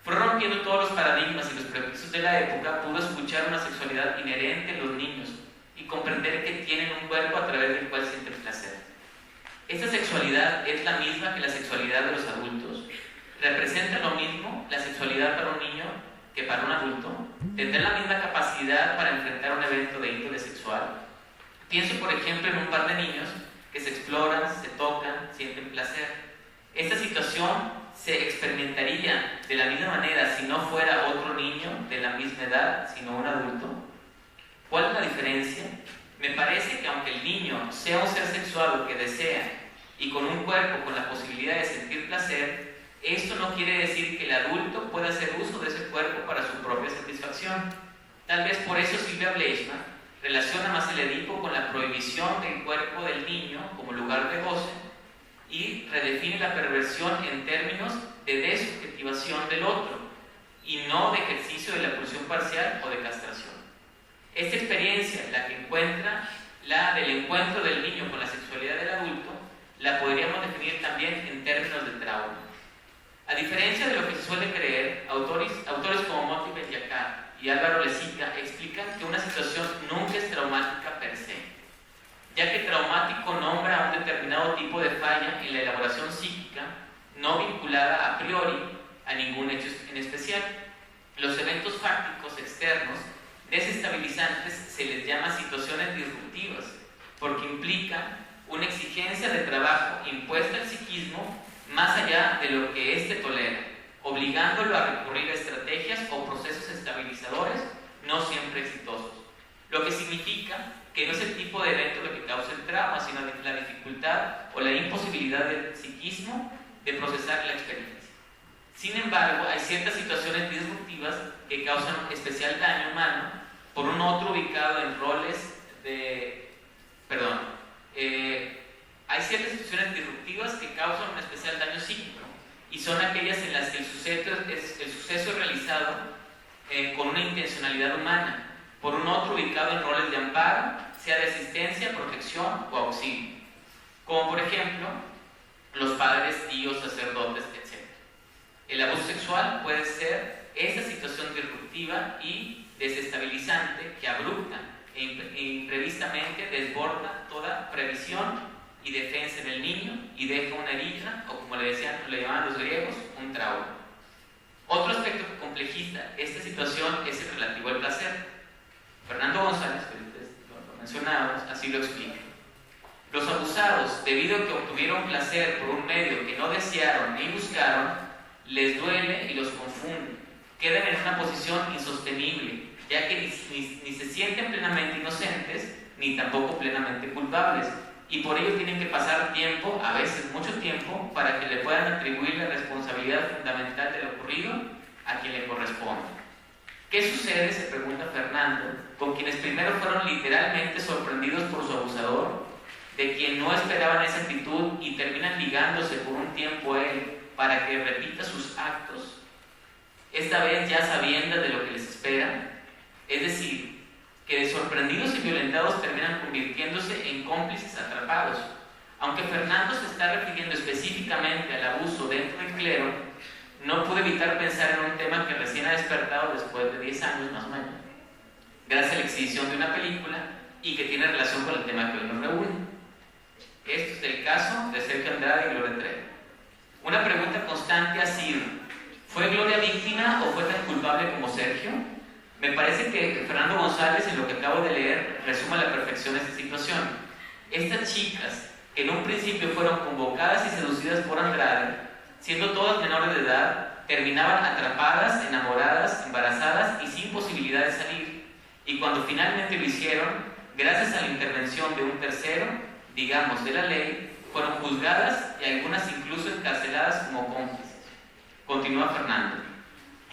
Fue rompiendo todos los paradigmas y los prejuicios de la época, pudo escuchar una sexualidad inherente en los niños y comprender que tienen un cuerpo a través del cual sienten placer. Esta sexualidad es la misma que la sexualidad de los adultos. ¿Representa lo mismo la sexualidad para un niño que para un adulto? ¿Tendrá la misma capacidad para enfrentar un evento de índole sexual? Pienso, por ejemplo, en un par de niños que se exploran, se tocan, sienten placer. Esta situación se experimentaría de la misma manera si no fuera otro niño de la misma edad, sino un adulto. ¿Cuál es la diferencia? Me parece que aunque el niño sea un ser sexual que desea y con un cuerpo con la posibilidad de sentir placer, esto no quiere decir que el adulto pueda hacer uso de ese cuerpo para su propia satisfacción. Tal vez por eso Sylvia Bleichmann relaciona más el Edipo con la prohibición del cuerpo del niño como lugar de goce y redefine la perversión en términos de desubjetivación del otro y no de ejercicio de la pulsión parcial o de castración. Esta experiencia, la que encuentra la del encuentro del niño con la sexualidad del adulto, la podríamos definir también en términos de trauma. A diferencia de lo que se suele creer, autores como Monty Bellacard y Álvaro Lezica explican que una situación nunca es traumática per se, ya que traumático nombra a un determinado tipo de falla en la elaboración psíquica, no vinculada a priori a ningún hecho en especial. Los eventos fácticos externos desestabilizantes se les llama situaciones disruptivas, porque implican una exigencia de trabajo impuesta al psiquismo más allá de lo que éste tolera, obligándolo a recurrir a estrategias o procesos estabilizadores no siempre exitosos. Lo que significa que no es el tipo de evento lo que causa el trauma, sino la dificultad o la imposibilidad del psiquismo de procesar la experiencia. Sin embargo, hay ciertas situaciones disruptivas que causan especial daño humano por un otro ubicado en roles de... hay ciertas situaciones disruptivas que causan un especial daño psíquico y son aquellas en las que el suceso es realizado con una intencionalidad humana por un otro ubicado en roles de amparo, sea de asistencia, protección o auxilio, como por ejemplo los padres, tíos, sacerdotes, etc. El abuso sexual puede ser esta situación disruptiva y desestabilizante que abrupta e imprevistamente desborda toda previsión y defensa en el niño y deja una herida, o como le llamaban los griegos, un trauma. Otro aspecto que complejiza esta situación es el relativo al placer. Fernando González, que ustedes lo mencionábamos, así lo explica. Los abusados, debido a que obtuvieron placer por un medio que no desearon ni buscaron, les duele y los confunde. Quedan en una posición insostenible, ya que ni se sienten plenamente inocentes, ni tampoco plenamente culpables, y por ello tienen que pasar tiempo, a veces mucho tiempo, para que le puedan atribuir la responsabilidad fundamental de lo ocurrido a quien le corresponde. ¿Qué sucede, se pregunta Fernando, con quienes primero fueron literalmente sorprendidos por su abusador, de quien no esperaban esa actitud y terminan ligándose por un tiempo a él para que repita sus actos, esta vez ya sabiendo de lo que les espera? Es decir, que de sorprendidos y violentados terminan convirtiéndose en cómplices atrapados. Aunque Fernando se está refiriendo específicamente al abuso dentro del clero, no pude evitar pensar en un tema que recién ha despertado después de 10 años más o menos, gracias a la exhibición de una película y que tiene relación con el tema que hoy nos reúne. Esto es el caso de Sergio Andrade y Gloria Trevi. Una pregunta constante ha sido: ¿fue Gloria víctima o fue tan culpable como Sergio? Me parece que Fernando González, en lo que acabo de leer, resume a la perfección esta situación. Estas chicas, que en un principio fueron convocadas y seducidas por Andrade, siendo todas menores de edad, terminaban atrapadas, enamoradas, embarazadas y sin posibilidad de salir. Y cuando finalmente lo hicieron, gracias a la intervención de un tercero, digamos de la ley, fueron juzgadas y algunas incluso encarceladas como cómplices. Continúa Fernando.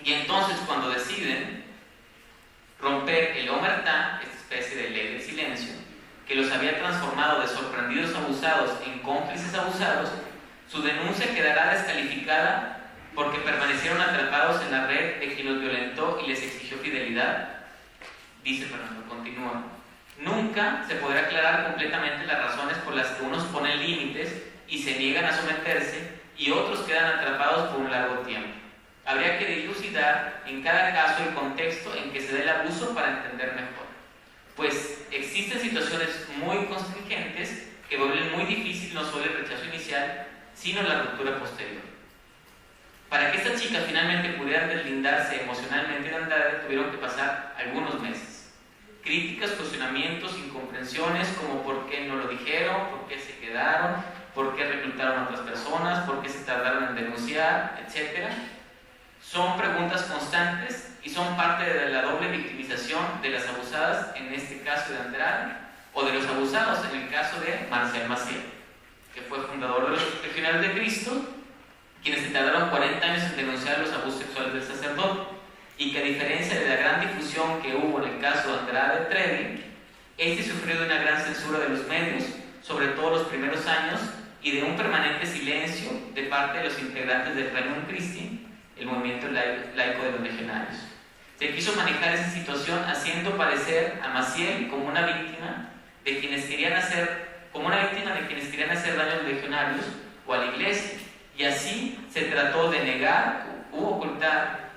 Y entonces, cuando deciden romper el omertá, esta especie de ley del silencio, que los había transformado de sorprendidos abusados en cómplices abusados, su denuncia quedará descalificada porque permanecieron atrapados en la red de quien los violentó y les exigió fidelidad. Dice Fernando, continúa. Nunca se podrá aclarar completamente las razones por las que unos ponen límites y se niegan a someterse y otros quedan atrapados por un largo tiempo. habría que dilucidar en cada caso el contexto en que se da el abuso para entender mejor, pues existen situaciones muy contingentes que vuelven muy difícil no solo el rechazo inicial, sino la ruptura posterior. Para que estas chicas finalmente pudieran deslindarse emocionalmente de Andrade, tuvieron que pasar algunos meses. Críticas, cuestionamientos, incomprensiones como por qué no lo dijeron, por qué se quedaron, por qué reclutaron a otras personas, por qué se tardaron en denunciar, etc. Son preguntas constantes y son parte de la doble victimización de las abusadas, en este caso de Andrade, o de los abusados, en el caso de Marcial Maciel, que fue fundador de los Legionarios de Cristo, quienes se tardaron 40 años en denunciar los abusos sexuales del sacerdote, y que a diferencia de la gran difusión que hubo en el caso de Andrade Trevi, este sufrió de una gran censura de los medios, sobre todo los primeros años, y de un permanente silencio de parte de los integrantes del Regnum Christi, el movimiento laico de los legionarios. Se quiso manejar esa situación haciendo parecer a Maciel como una víctima de quienes querían hacer daño a los legionarios o a la iglesia, y así se trató de negar u ocultar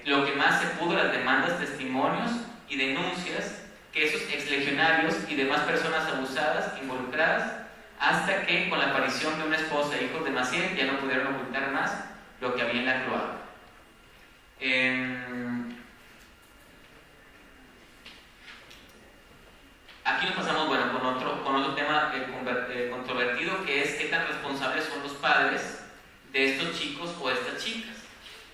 lo que más se pudo las demandas, testimonios y denuncias que esos exlegionarios y demás personas abusadas involucradas, hasta que con la aparición de una esposa e hijos de Maciel ya no pudieron ocultar más lo que había en la cloaca. Aquí nos pasamos con otro tema controvertido, que es qué tan responsables son los padres de estos chicos o estas chicas.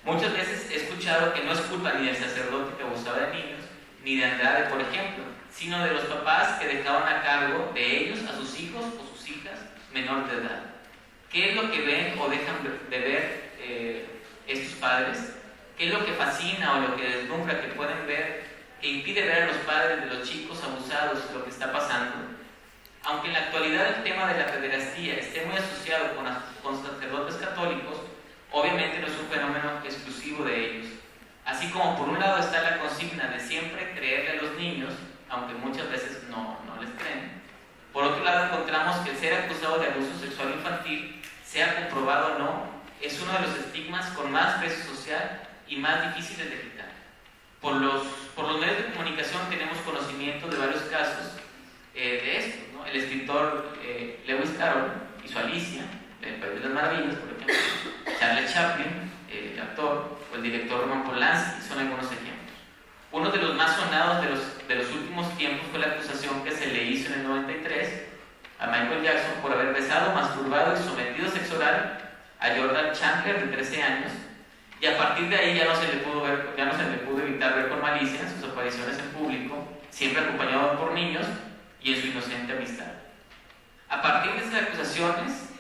Muchas veces he escuchado que no es culpa ni del sacerdote que abusaba de niños, ni de Andrade, por ejemplo, sino de los papás que dejaban a cargo de ellos a sus hijos o sus hijas menores de edad. ¿Qué es lo que ven o dejan de ver estos padres? ¿Qué es lo que fascina o lo que deslumbra que pueden ver, que impide ver a los padres de los chicos abusados lo que está pasando? Aunque en la actualidad el tema de la pederastía esté muy asociado con sacerdotes católicos, obviamente no es un fenómeno exclusivo de ellos. Así como por un lado está la consigna de siempre creerle a los niños, aunque muchas veces no les creen, por otro lado encontramos que el ser acusado de abuso sexual infantil, sea comprobado o no, es uno de los estigmas con más peso social y más difíciles de quitar. Por los medios de comunicación tenemos conocimiento de varios casos de esto, ¿no? El escritor Lewis Carroll y su Alicia, del País de las Maravillas, por ejemplo, Charles Chaplin, el actor, o el director Roman Polanski, son algunos ejemplos. Uno de los más sonados de los últimos tiempos fue la acusación que se le hizo en el 93 a Michael Jackson por haber besado, masturbado y sometido a sexo oral a Jordan Chandler, de 13 años, y a partir de ahí ya no se le pudo evitar ver con malicia sus apariciones en público, siempre acompañado por niños y en su inocente amistad. A partir de esas acusaciones,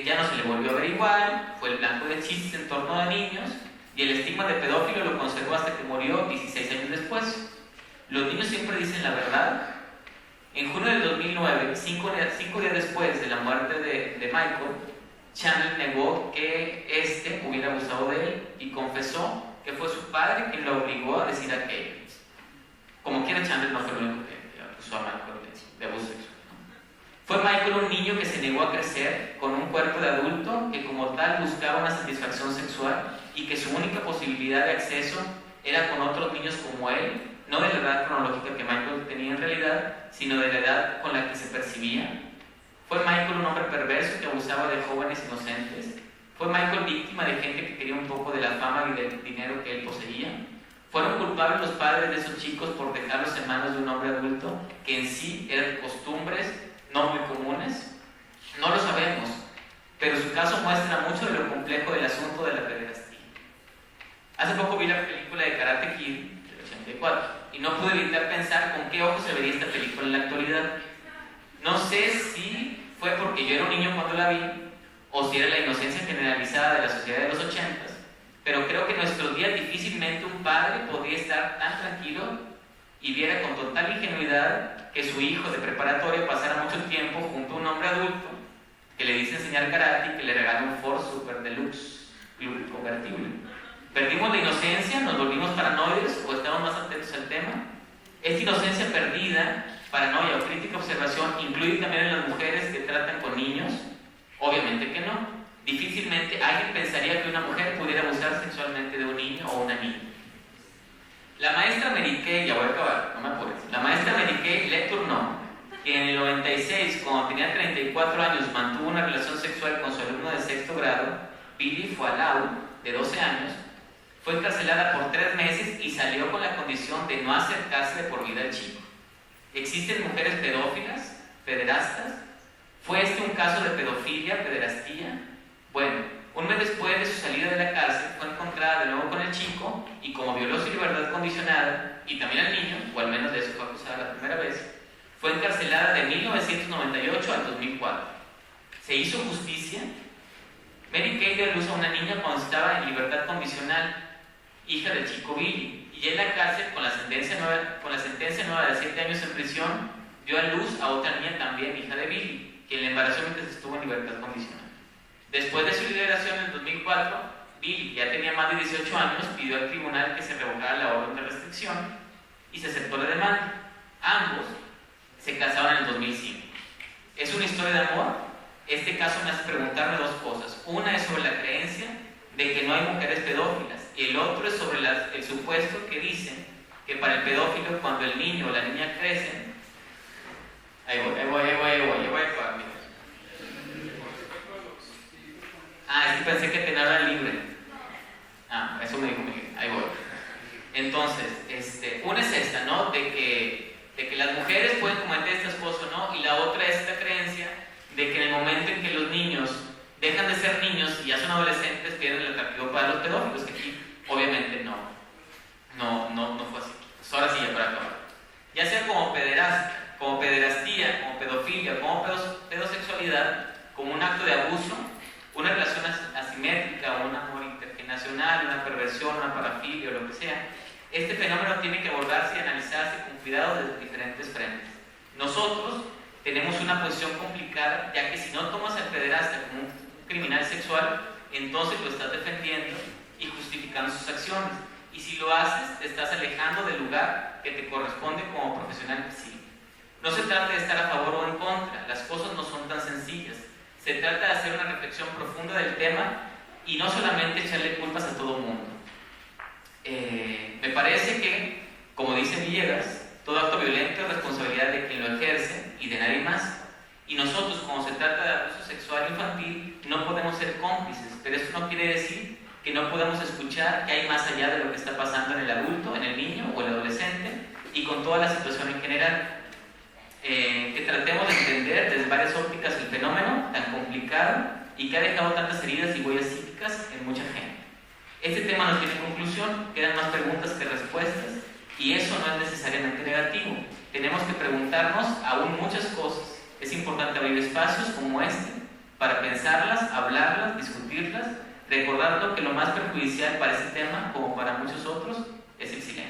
ya no se le volvió a ver igual, fue el blanco de chistes en torno a niños, y el estigma de pedófilo lo conservó hasta que murió 16 años después. Los niños siempre dicen la verdad. En junio del 2009, 5 días después de la muerte de Michael, Chandler negó que éste hubiera abusado de él y confesó que fue su padre quien lo obligó a decir aquello. Como quiera, Chandler no fue el único que acusó a Michael de abuso sexual. Fue Michael un niño que se negó a crecer con un cuerpo de adulto que como tal buscaba una satisfacción sexual y que su única posibilidad de acceso era con otros niños como él, no de la edad cronológica que Michael tenía en realidad, sino de la edad con la que se percibía. Fue Michael un hombre perverso que abusaba de jóvenes inocentes. Fue Michael víctima de gente que quería un poco de la fama y del dinero que él poseía. ¿Fueron culpables los padres de esos chicos por dejarlos en manos de un hombre adulto que en sí eran costumbres no muy comunes? No lo sabemos, pero su caso muestra mucho de lo complejo del asunto de la pederastía. Hace poco vi la película de Karate Kid del 84 y no pude evitar pensar con qué ojos se vería esta película en la actualidad. No sé si fue porque yo era un niño cuando la vi o si era la inocencia generalizada de la sociedad de los 80s, pero creo que en nuestros días difícilmente un padre podría estar tan tranquilo y viera con total ingenuidad que su hijo de preparatoria pasara mucho tiempo junto a un hombre adulto que le dice enseñar karate y que le regala un Ford Super Deluxe Club convertible. ¿Perdimos la inocencia? ¿Nos volvimos paranoides o estamos más atentos al tema? Esta inocencia perdida, paranoia o crítica observación, ¿incluye también a las mujeres que tratan con niños? Obviamente que no. Difícilmente alguien pensaría que una mujer pudiera abusar sexualmente de un niño o una niña. La maestra Mary Kay, ya voy a acabar, no me apures. La maestra Mary Kay Le Tourneau, que en el 96, cuando tenía 34 años, mantuvo una relación sexual con su alumno de sexto grado, Billy Fualau, de 12 años, fue encarcelada por 3 meses y salió con la condición de no acercarse de por vida al chico. ¿Existen mujeres pedófilas, pederastas? ¿Fue este un caso de pedofilia, pederastía? Bueno, un mes después de su salida de la cárcel, fue encontrada de nuevo con el chico y como violó su libertad condicionada, y también al niño, o al menos de eso fue acusada la primera vez, fue encarcelada de 1998 al 2004. ¿Se hizo justicia? Mary Kay dio a luz a una niña cuando estaba en libertad condicional, hija del chico Billy, y en la cárcel, con la sentencia nueva de 7 años en prisión, dio a luz a otra niña también, hija de Billy, quien la embarazó mientras estuvo en libertad condicional. Después de su liberación en 2004, Billy, ya tenía más de 18 años, pidió al tribunal que se revocara la orden de restricción y se aceptó la demanda. Ambos se casaron en el 2005. ¿Es una historia de amor? Este caso me hace preguntarme 2 cosas. Una es sobre la creencia de que no hay mujeres pedófilas y el otro es sobre el supuesto que dicen que para el pedófilo, cuando el niño o la niña crecen... Ahí voy a acabar, mira. Es que pensé que tenía hora libre. Eso me dijo Miguel. Ahí voy. Entonces, una es esta, ¿no? De que las mujeres pueden cometer estas cosas, ¿no? Y la otra es esta creencia de que en el momento en que los niños dejan de ser niños y ya son adolescentes, pierden el atractivo para los pedófilos, que aquí obviamente no fue así. Pues ahora sí, ya para acabar. Ya sea como pederastia, como pederastía, como pedofilia, como pedosexualidad, como un acto de abuso, una relación asimétrica, un amor intergeneracional, una perversión, una parafilia o lo que sea, este fenómeno tiene que abordarse y analizarse con cuidado desde diferentes frentes. Nosotros tenemos una posición complicada, ya que si no tomas al pederasta como un criminal sexual, entonces lo estás defendiendo y justificando sus acciones. Y si lo haces, te estás alejando del lugar que te corresponde como profesional civil. No se trata de estar a favor o en contra, las cosas no son tan sencillas. Se trata de hacer una reflexión profunda del tema y no solamente echarle culpas a todo el mundo. Me parece que, como dice Villegas, todo acto violento es responsabilidad de quien lo ejerce y de nadie más. Y nosotros, cuando se trata de abuso sexual infantil, no podemos ser cómplices, pero esto no quiere decir que no podamos escuchar que hay más allá de lo que está pasando en el adulto, en el niño o el adolescente y con toda la situación en general. Que tratemos de entender desde varias ópticas el fenómeno tan complicado y que ha dejado tantas heridas y huellas psíquicas en mucha gente. Este tema no tiene conclusión, quedan más preguntas que respuestas y eso no es necesariamente negativo. Tenemos que preguntarnos aún muchas cosas. Es importante abrir espacios como este para pensarlas, hablarlas, discutirlas, recordando que lo más perjudicial para este tema, como para muchos otros, es el silencio.